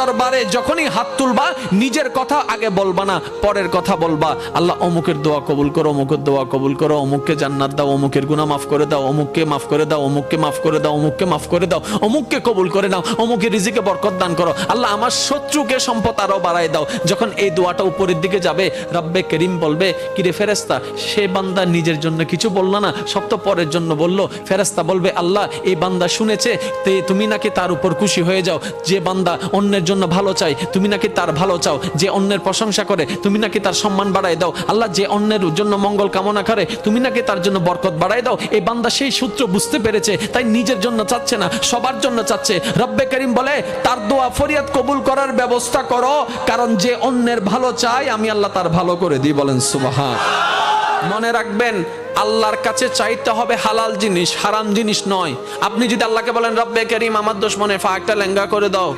দরবারে যখনই হাত তুলবা নিজের কথা আগে বলবা না, পরের কথা বলবা। আল্লাহ অমুকের দোয়া কবুল করো, অমুকের দোয়া কবুল করো, অমুককে জান্নাত দাও, অমুকের গুনাহ মাফ করে দাও, অমুককে মাফ করে দাও, অমুককে মাফ করে দাও, অমুককে মাফ করে দাও, অমুককে কবুল করে নাও, অমুকের রিজিকে বরকত দান করো। আল্লাহ আমার শত্রুকে সম্পদ আরো বাড়ায় দাও। যখন এই দোয়াটা উপরের দিকে যাবে, রব্বে করিম বলবে, কিরে ফেরেশতা, সে বান্দা নিজের জন্য কিছু বলল না, সব তো পরের জন্য বললো। ফেরেশতা বলবে, আল্লাহ এই বান্দা শুনেছে, তুমি নাকি তার উপর খুশি হয়ে যাও। যে বান্দা অন্যের জন্য ভালো চাই, তুমি নাকি তার ভালো চাও। যে অন্যের প্রশংসা করে, তুমি নাকি তার সম্মান বাড়ায় দাও। আল্লাহ যে অন্যের জন্য মঙ্গল কামনা করে, তুমি নাকি তার জন্য বরকত বাড়ায় দাও। এই বান্দা সেই সূত্র বুঝতে পেরেছে, তাই নিজের জন্য চাচ্ছে না, সবার জন্য চাচ্ছে। রব্বে করিম বলে, তার দোয়া ফরিয়াদ কবুল করার ব্যবস্থা করো, কারণ যে অন্যের ভালো চায় আমি আল্লাহ তার ভালো করে দিই। বলেন সুবহান। মনে রাখবেন, আল্লাহর কাছে চাইতে হবে হালাল জিনিস, হারাম জিনিস নয়। আপনি যদি আল্লাহকে বলেন, রব্বে করিম আমার দুশমনের একটা লেঙ্গা করে দাও,